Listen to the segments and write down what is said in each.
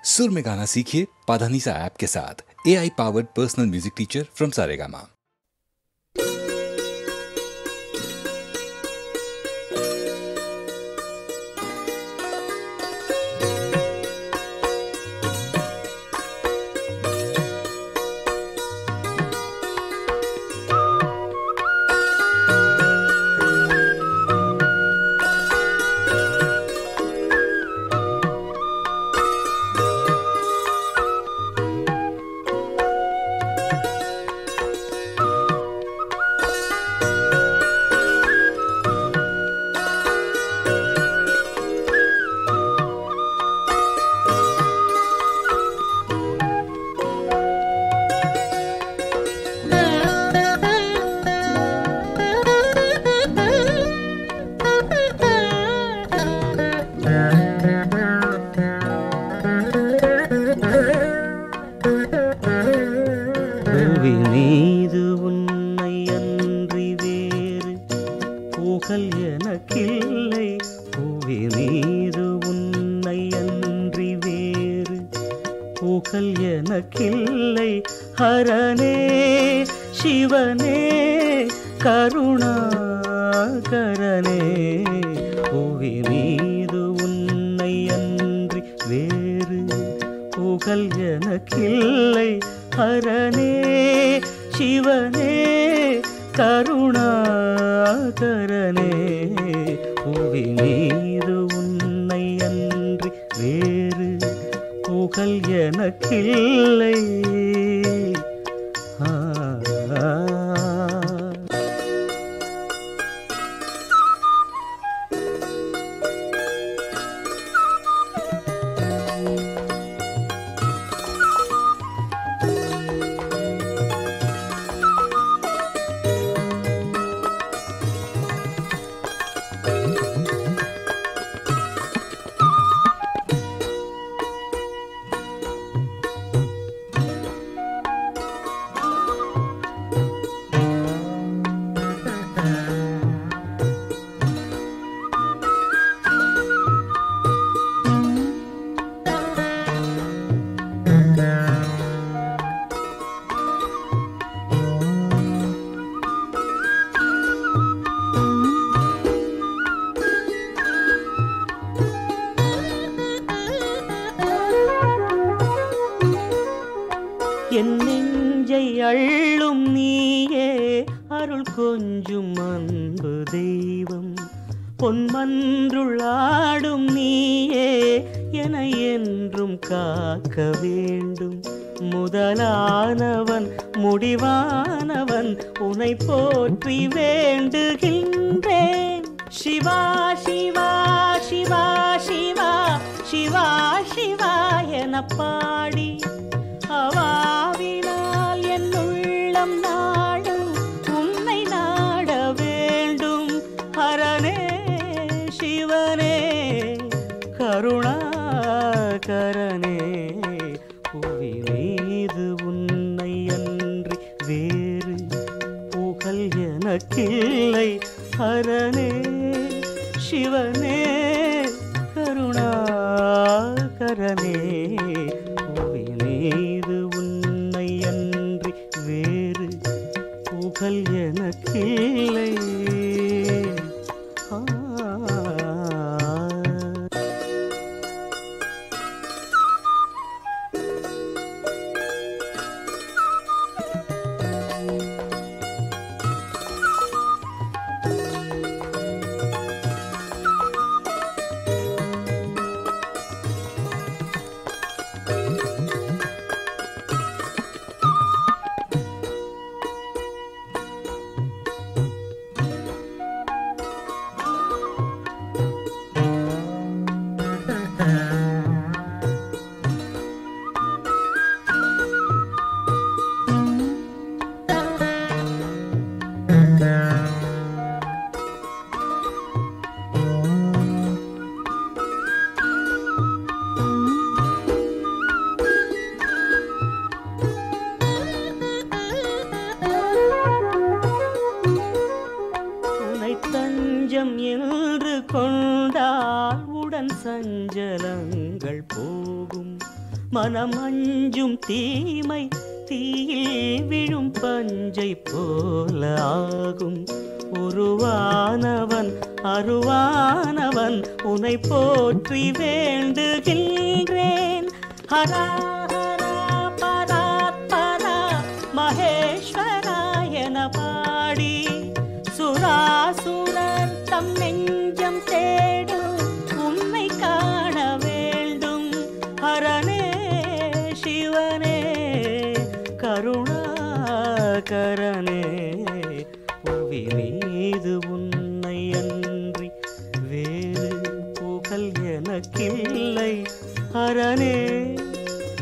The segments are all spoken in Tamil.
सुर में गाना सीखिए पाधानीसा ऐप के साथ। AI powered personal music teacher from Saregama. என்று கொண்டால் உடன் சஞ்சலங்கள் போகும். மனம் அஞ்சும் தீமை தீயில் விழும் பஞ்சை போல ஆகும். உருவானவன் அருவானவன் உனை போற்றி வேண்டுகின்றேன். ஹரா ஹரா பராத் பரா மகேஸ்வரா என பாடி சுராசுரர் தம் நெஞ்சம் தேடும் உன்னை காண வேண்டும். ஹரனே சிவனே கருணாகரனே புவி மீது உன்னை அன்றி வேறு புகழ் எனக்கில்லை. ஹரனே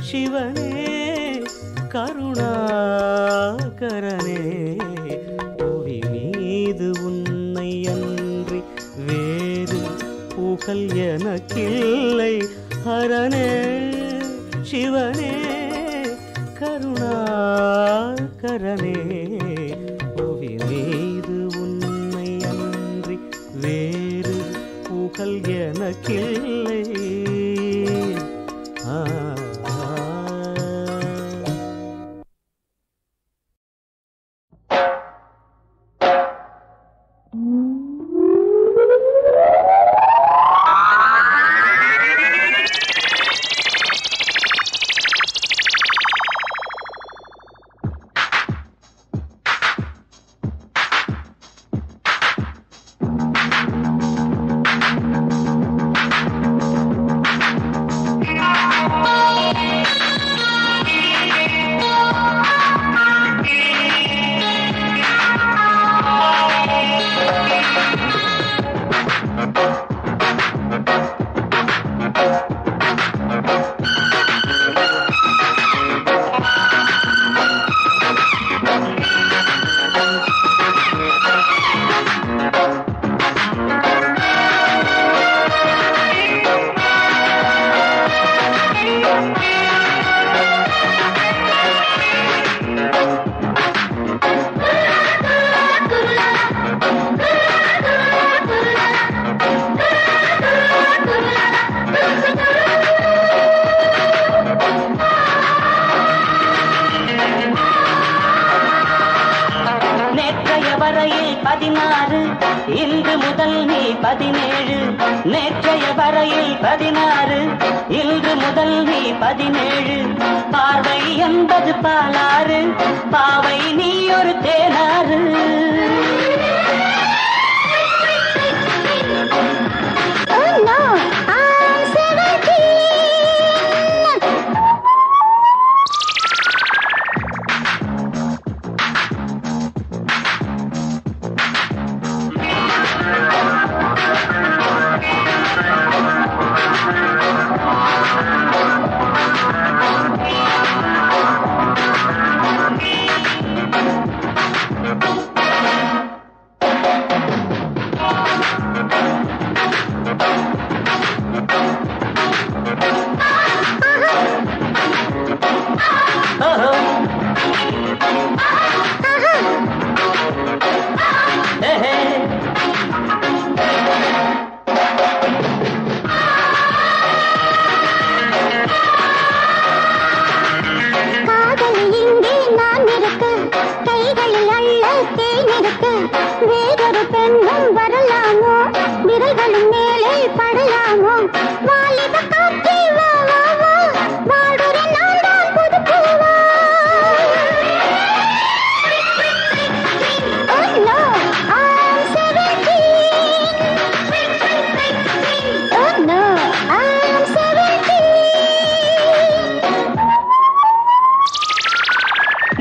சிவனே கருணாகரனே புவி மீது உன்னை அன்றி வேறு புகழ் எனக்கில்லை. ஹரனே சிவனே கருணாகரனே புவி மீது உன்னை அன்றி வேறு புகழ் எனக்கில்லை. இன்று முதல் நீ 17, நேற்றைய வரையில் 16, இன்று முதல் நீ 17. பார்வை என்பது பாலாறு, பாவை நீ ஒரு தேனாறு. வேறொரு பெண்ணும் வரலாமோ, விரைகளும் மேலே படலாமோ, வாலிப காற்றே வா வா வா, வாடுற நான் தான் புது பூவா. Oh no, I'm 17. Oh no, I'm 17.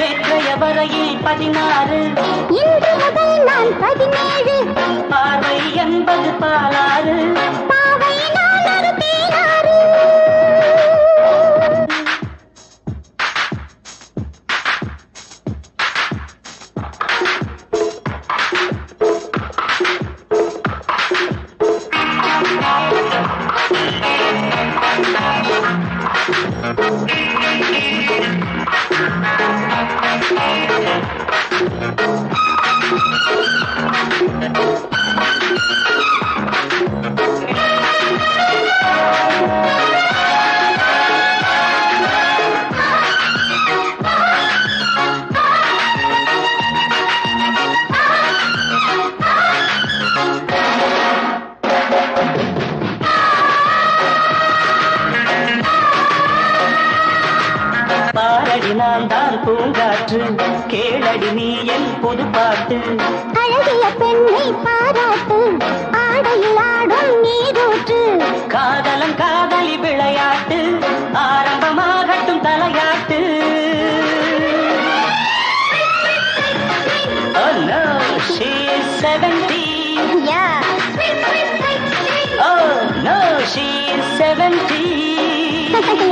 நேற்றைய வரையில் 16, இன்று முதல் நான் 17. பார்வை என்பது பாலாறு, பாவை நான் ஒரு தேனாறு. அடி நான் தான் பூங்காற்று கேளடி நீ என் புது பாட்டு அழகிய பெண்ணை பாராட்டு ஆடையில் ஆடும் நீரூற்று காதலம் காதலி விளையாட்டு ஆரம்பமாகட்டும் தலையாட்டு Oh no, she is 17. Yeah. Oh no, she is 17.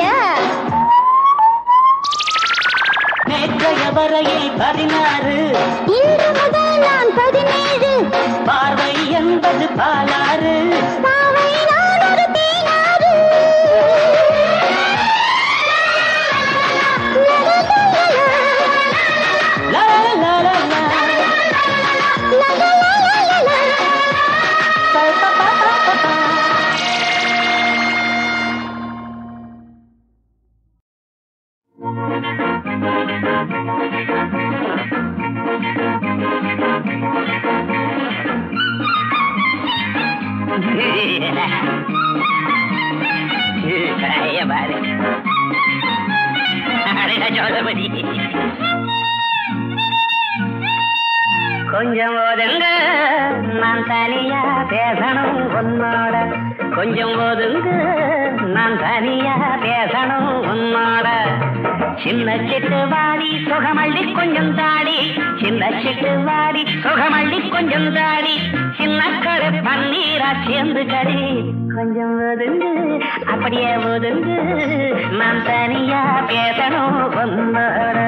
Yeah. நேற்றைய வரையில் 16 இன்று முதல் நான் 17 பார்வை என்பது பாலாறு பாவை நான் ஒரு தேனாறு கொஞ்சம் ஒதுங்க நான் தனியா பேசணும் உன்னோட கொஞ்சம் ஒதுங்க நான் தனியா பேசணும் உன்னோட சின்ன சிட்டு வாடி சுகமள்ளி கொஞ்சம் தாடி சின்ன சிட்டு வாடி சுகமள்ளி கொஞ்சம் தாடி சின்ன கரு பன்னீரா சேர்ந்து கடி கொஞ்சம் ஒதுங்கு அப்படியே ஒதுங்கு நான் தனியா பேசணும் உன்னோட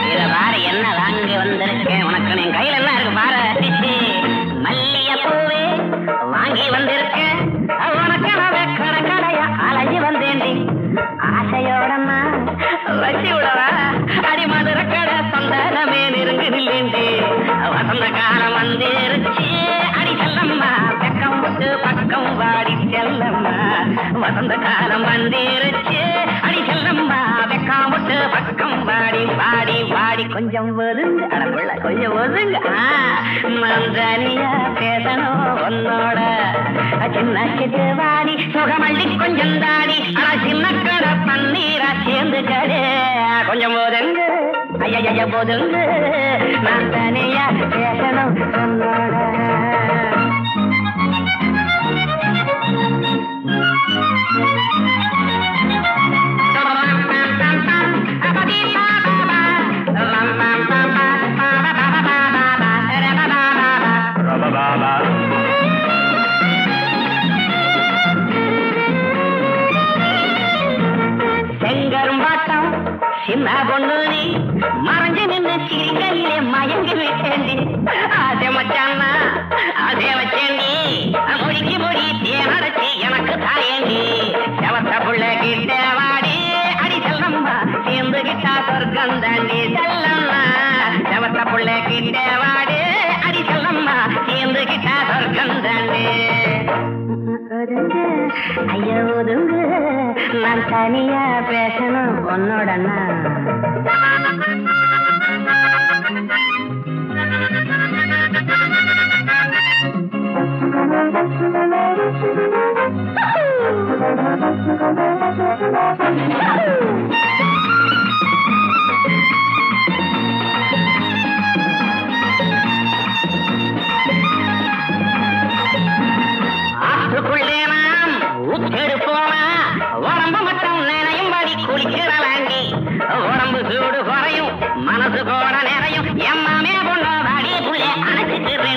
இத பாரு என்ன வாங்கி வந்திருக்கேன் உனக்கு என் கையில என்ன இருக்கு பாரு மல்லிய பூவே வாங்கி வந்திருக்கேன் உனக்கு கடை கடையா அலைஞ்சி வந்தேன்டி ஆசையோடமா வச்சு விடவா அடி மதுர கடை சொந்தமே நெருங்கு நில்லேண்டி வசந்த காலம் வந்துருச்சு அடி செல்லம்மா பக்கம் விட்டு பக்கம் வாடி செல்லம்மா வசந்த காலம் வந்துருச்சு அடி செல்லம்மா பக்கம் விட்டு பக்கம் வாடி வாடி வாடி கொஞ்சம் ஒதுங்க அடப்புள்ள கொஞ்சம் ஒதுங்க நான் தனியா பேசணும் உன்னோட சின்ன சிட்டு வாடி சுகமள்ளி கொஞ்சம் தாடி ஆனா சின்ன கடை பன்னீரா சேர்ந்து கடை கொஞ்சம் போதுங்க ஐயா போதுங்க நான் தனியா பேசணும் உன்னோட செங்கரும்பாட்டம் சின்ன பொண்ணு நீ மறைஞ்சு நின்று சிரிக்கையிலே மயங்கி விட்டேண்டி ஆசை மச்சான்னா ஆசை வச்சேண்டி மொழிக்கு மொழி தேனடைச்சி எனக்கு தாயேண்டி செவத்த புள்ள கிட்ட வாடி அடி செல்லம்மா சேர்ந்து கிட்டா சொர்க்கம் தாண்டி செல்லம்மா செவத்த புள்ள கிட்ட வாடி அடி செல்லம்மா சேர்ந்து கிட்டா சொர்க்கம் தாண்டி ஐயோ ஒதுங்கு நான் தனியா பேசணும் உன்னோடனா ஆற்றுக்குள்ளே நாம் ஊற்றெடுப்போமா உடம்பு மட்டும் நினையும்படி குளிக்கிறவாண்டி உடம்பு சூடு குறையும் மனசு கூட நிறையும் எம்மாமே பொண்ணு வாடி புள்ளே அணைச்சிட்டு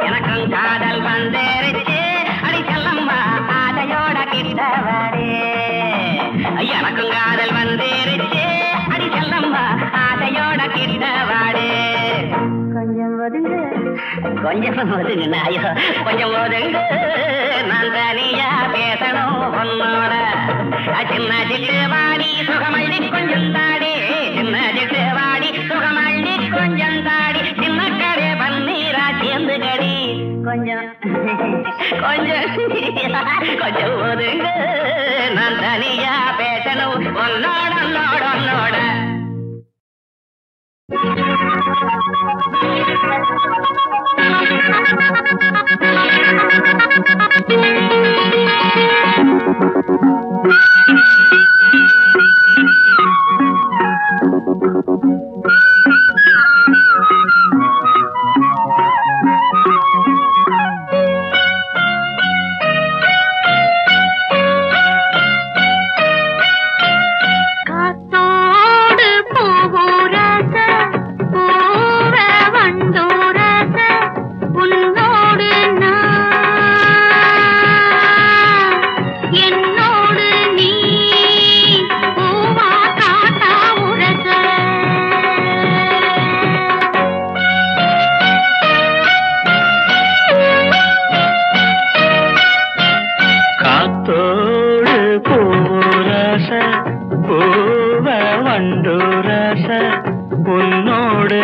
எனக்கும் காதல் வந்துருச்சு அடி செல்லம்மா ஆதையோட கிட்ட வாடி எனக்கும் காதல் வந்துருச்சு அடி செல்லம்மா ஆதையோட கிட்ட வாடி கொஞ்சம் ஒதுங்கு கொஞ்சம் ஒதுங்க ஐயோ கொஞ்சம் ஒதுங்கு நான் தனியா பேசணும் உன்னோட சின்ன சிட்டு வாடி சுகமள்ளி கொஞ்சம் தாடி சின்ன சிட்டு வாடி சுகமள்ளி கொஞ்சம் தாடி சின்ன கடை பன்னீரா சேர்ந்து கடி கொஞ்சம் கொஞ்சம் கொஞ்சம் ஒதுங்க நான் தனியா பேசணும் உன்னோட உன்னோட உன்னோட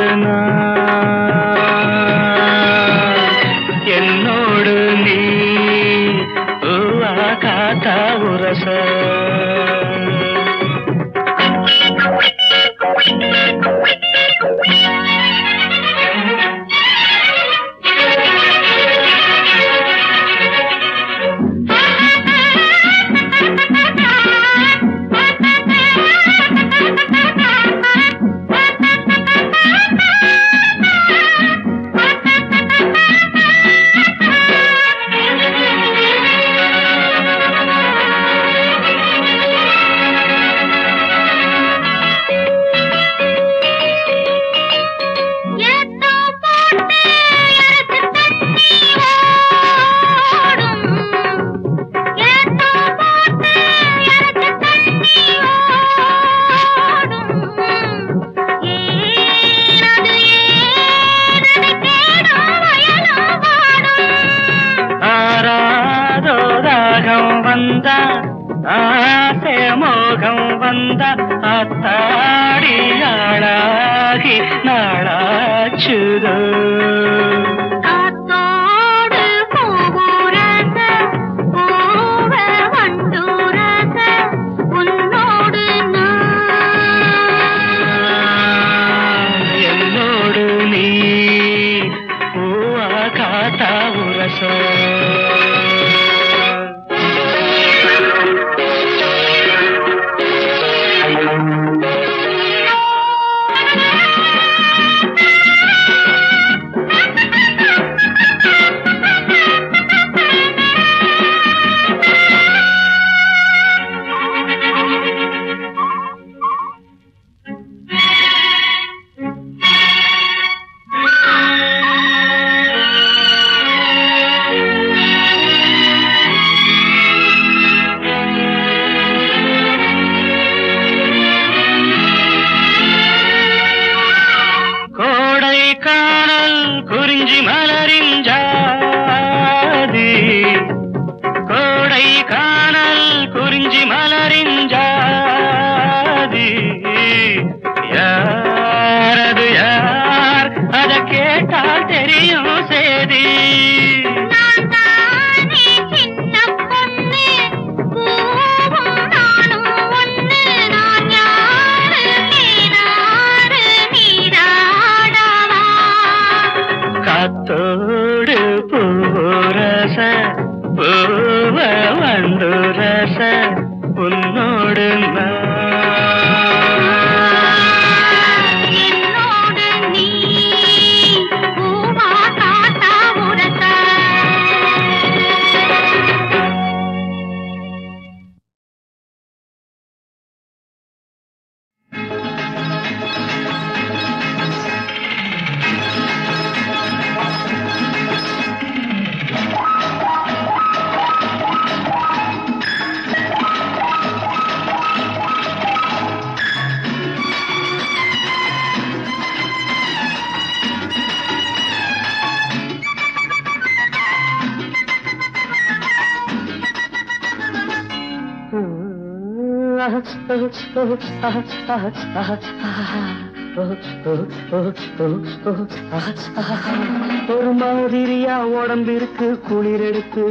ஒரு மாதிரியா உடம்பிருக்கு குளிர் எடுத்து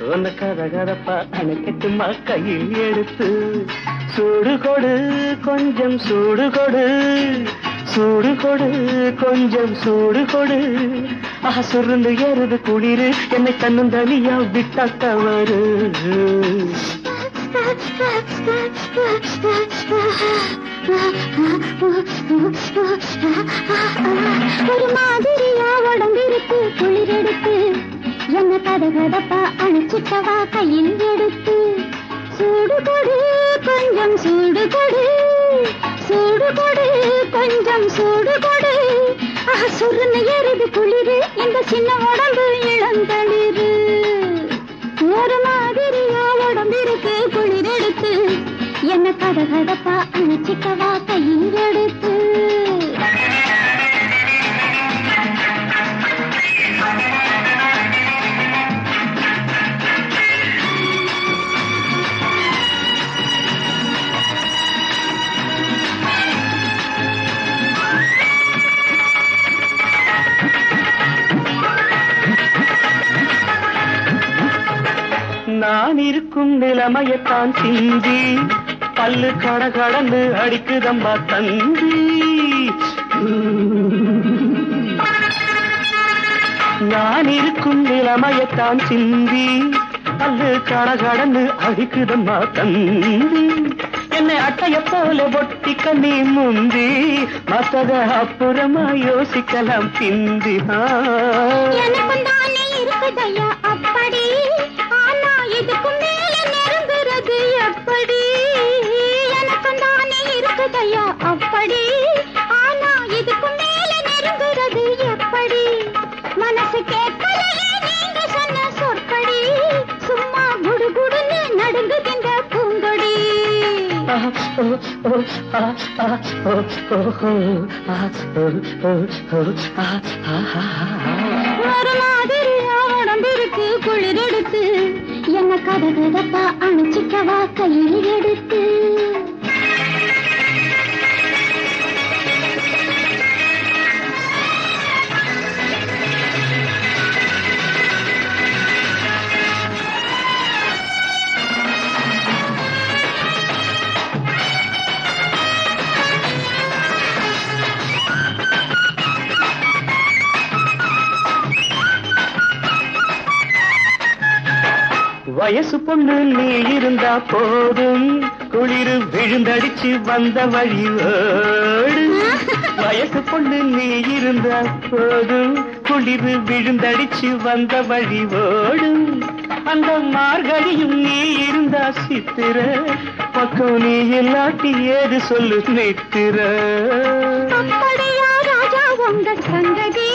உன்ன கதகதப்பா அணைக்கட்டுமா கையில் எடுத்து சூடு கொடு கொஞ்சம் சூடு கொடு சூடு கொடு கொஞ்சம் சூடு கொடு சுருந்து ஏறுது குளிரு என்னை தன்னும் தனியா விட்டா தவறு ஒரு மாதிரியா உடம்பிருக்கு குளிர் எடுத்து என்ன கதகதப்பா அணைச்சிட்டவா கையில் எடுத்து சூடு கொடு கொஞ்சம் சூடு கொடு சூடு கொடு கொஞ்சம் சூடு கொடு சுருன்னு ஏறுது குளிரு இந்த சின்ன உடம்பு இளந்தளிரு ஒரு மாதிரியா உடம்பிருக்கு குளிர் எடுத்து என்ன கதகதப்பா அணைச்சிக்கவா கையில் எடுத்து நான் இருக்கும் நிலைமையத்தான் சிந்தி பல்லு கடகடந்து அடிக்குதம்பா தந்தி நான் இருக்கும் நிலைமையத்தான் சிந்தி பல்லு கடகடந்து அடிக்குதம்பா தந்தி என்னை அட்டைய போல பொட்டிக்க நீ முந்தி மத்தத அப்புறமா யோசிக்கலாம் பிந்தி இருக்குதையா அப்படி ஆனா இதுக்கும் மேல நெருங்குறது எப்படி எனக்கும் தானே இருக்குதையா அப்படி ஆனா இதுக்கும் மேல நெருங்குறது எப்படி மனசு கேட்கலையே நீங்க சொன்ன சொற்படி சும்மா குடுகுடுன்னு நடுங்குகின்ற பூங்கொடி ஒரு மாதிரியா உடம்பிருக்கு குளிர் எடுத்து என்ன கதகதப்பா அணைச்சிக்கவா கையில் எடுத்து வயசு பொண்ணு நீ இருந்தா போதும் குளிர் விழுந்தடிச்சு வந்த வழியோடு வயசு பொண்ணு நீ இருந்தா போதும் குளிர் விழுந்தடிச்சு வந்த வழியோடும் அந்த மார்கழியும் நீ இருந்தா சித்திர பக்கம் நீ இல்லாட்டி ஏது சொல்லு நித்திர அப்படியா ராஜா உங்க சங்கதி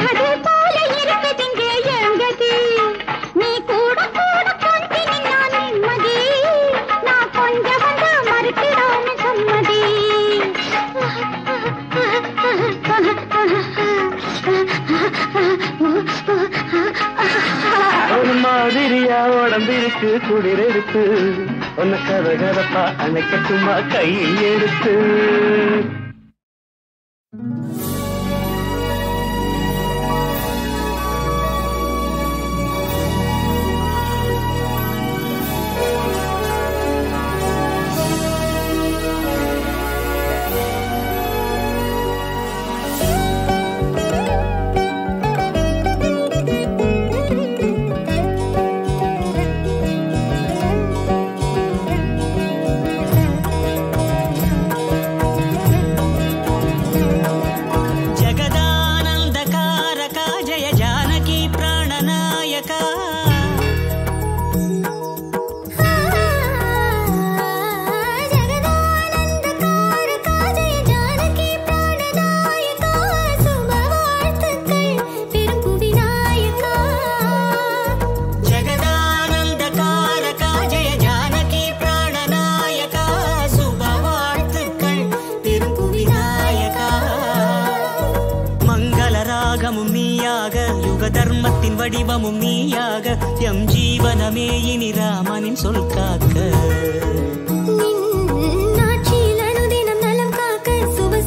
அதே போல இருக்குதுங்க எங்கதி நீ கூட கூட கொஞ்சி நின்னா நிம்மதி நான் கொஞ்சம் வந்தா மறுத்திடாம சம்மதி ஒரு மாதிரியா உடம்பிருக்கு குளிர் எடுத்து உன்னை கதகதப்பா அணைக்கட்டுமா கையில் எடுத்து தர்மத்தின் வடிவமும் நீயாக எம் ஜீவனமே இனி ராமனின் சொல் காக்க நாட்சியில் அனுதினம் நலம் காக்க சுப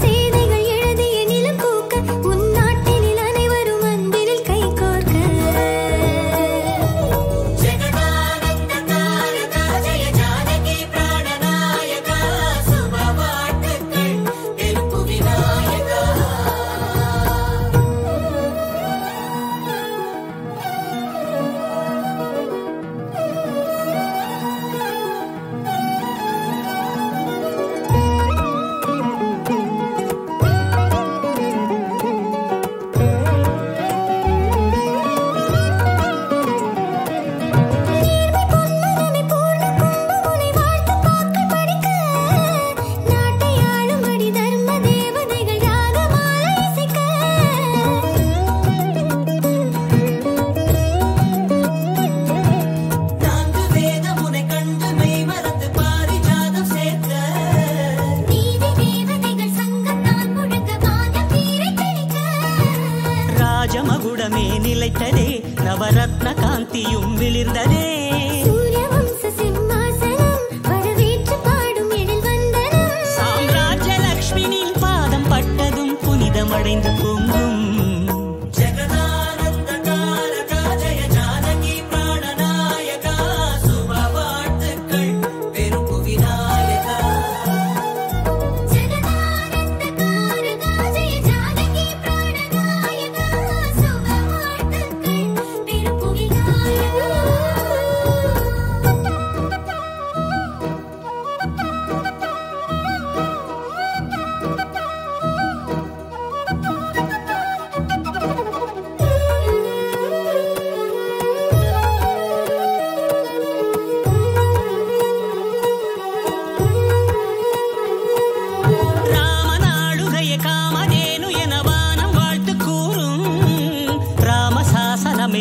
சூரியவம்ச சிம்மாசனம் வரவேற்று பாடும் எழில் வந்தனம். சாம்ராஜ்ய லக்ஷ்மியின் பாதம் பட்டதும் புனிதமடைந்து பொங்கும்.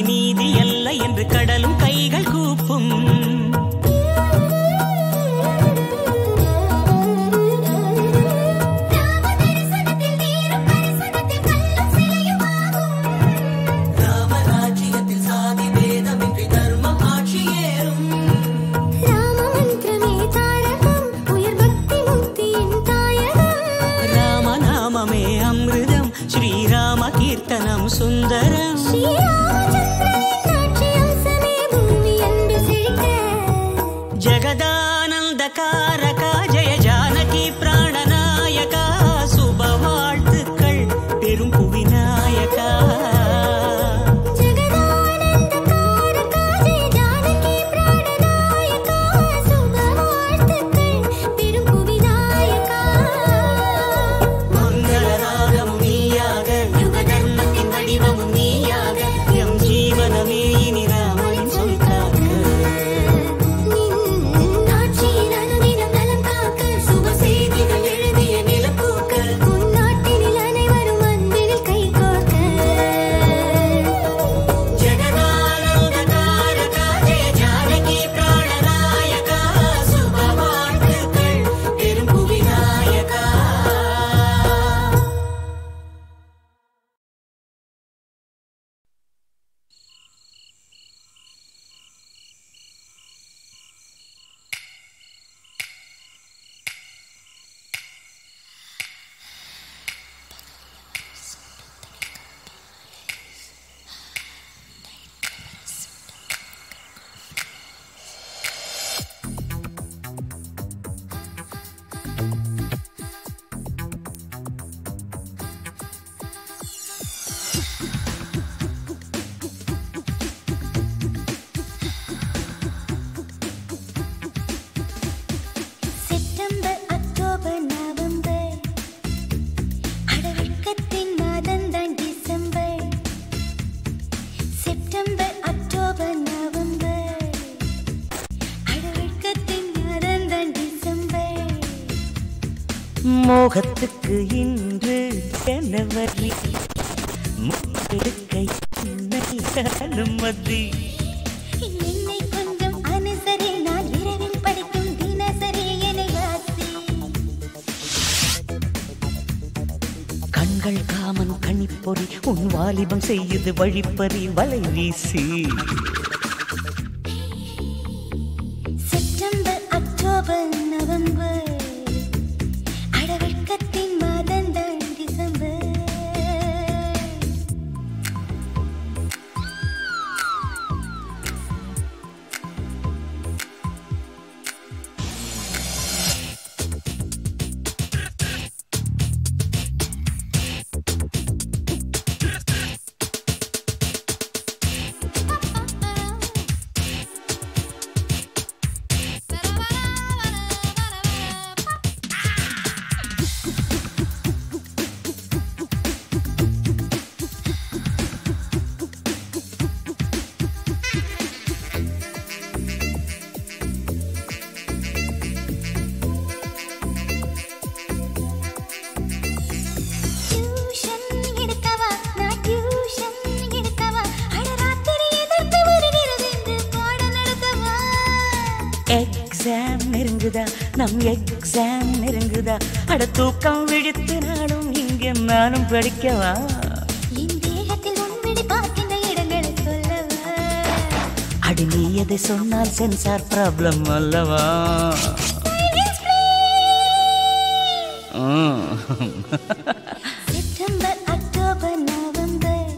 நீதி அல்ல என்று கடலும் கைகள் கூப்பும். ராமராஜ்யத்தில் சாதி வேதமின்றி தர்மம் ஆட்சியேறும். ராமமந்திரமே தாரகம் உயர் பக்தி முக்தியின் தாயகம். ராமநாமமே அமிர்தம் ஸ்ரீராம கீர்த்தனம் சுந்தரம். ஜகதானந்தகாரகா ஜெய ஜானகி பிராணநாயகா சுப வாழ்த்துக்கள் பெரும் புவிநாயகா. ஜகதானந்தகாரகா ஜெய ஜானகி பிராணநாயகா சுப வாழ்த்துக்கள் பெரும் புவிநாயகா. மங்களராகமும் நீயாக யுக தர்மத்தின் வடிவமும் நீயாக எம் ஜீவனமே இனி ராமனின் சொல் காக்க. மோகத்துக்கு இன்று ஜனவரி முக்கெடுக்கை அனுமதி. என்னை கொஞ்சம் அனுசரி நான் இரவில் படிக்கும் தினசரி என்னை வாசி. கண்கள் காமன் கணிப்பொறி உன் வாலிபம் செய்யுது வழிப்பறி வலை வீசி. செப்டம்பர் அக்டோபர் நவம்பர் அடவெட்கத்தின் மாதந்தான் டிசம்பர். எக்ஸாம் நெருங்குதா நம் எக்ஸாம் நெருங்குதா அட தூக்கம் விழித்து நானும் இங்கே நானும் படிக்கவா. அடி நீ எதை சொன்னால் சென்சார் ப்ராப்ளம் அல்லவா? செப்டம்பர் அக்டோபர் நவம்பர்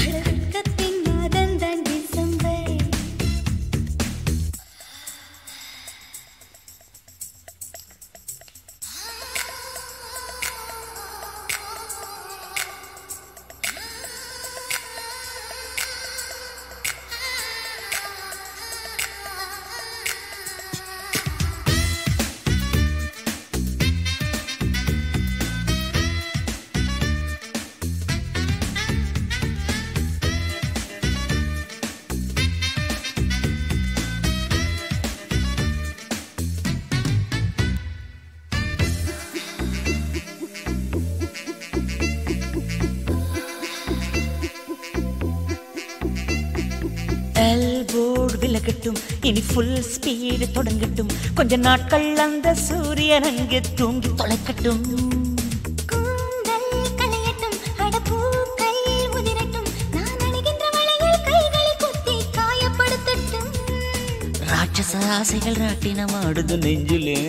அழகத்தின் மாதம் தான் டிசம்பர். எல்போர்டு விலகட்டும், இனி ஃபுல் ஸ்பீடு தொடங்கட்டும். கொஞ்ச நாட்கள் அந்த சூரியன் அங்கே தூங்கி தொலைக்கட்டும். கூந்தல் களையட்டும், அடப்பூக்கள் உதிரட்டும். நான் அணிகின்ற வளையல் கைகளை குத்தி காயப்படுத்தட்டும். ராட்சச ஆசைகள் ராட்டினம் ஆடுது நெஞ்சிலே.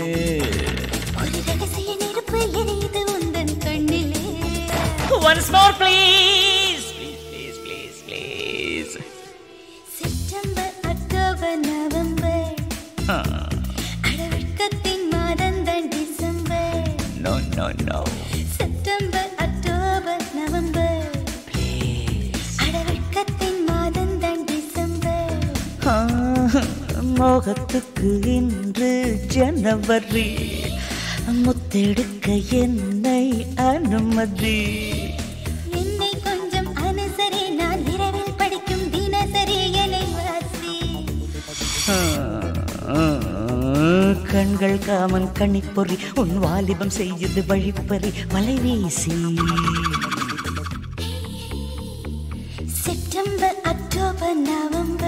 ஒரு ரகசிய நெருப்பு எரியுது உந்தன் கண்ணிலே. Once more please, please, please, please, please. September October November அடவெட்கத்தின் மாதம் தான் December. No, no, no. September October November அடவெட்கத்தின் மாதம் தான் டிசம்பர். மோகத்துக்கு இன்று ஜனவரி, முத்தெடுக்க என்னை அனுமதி. என்னை கொஞ்சம் அனுசரி, நான் இரவில் படிக்கும் தினசரி என்னை வாசி. கண்கள் காமன் கண்ணிப்பொறி, உன் வாலிபம் செய்யுது வழிப்பறி வலை வீசி. September October November